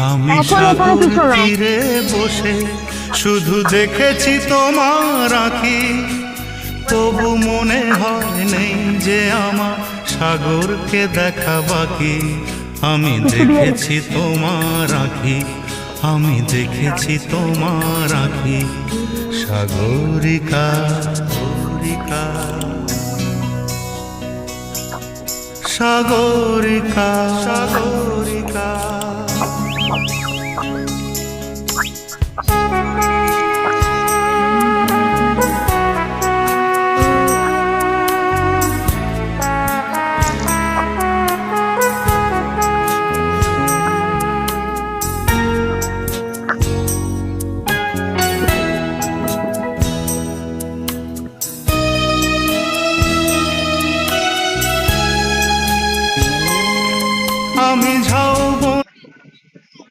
আমি সাগর তীরে বসে শুধু দেখেছি তোমার আঁখি, তবু মনে হয় নেই যে আমার সাগরকে দেখা বাকি। আমি দেখেছি তোমার আঁখি, আমি দেখেছি তোমার আঁখি, সাগরিকা সাগরিকা সাগরিকা সাগরিকা।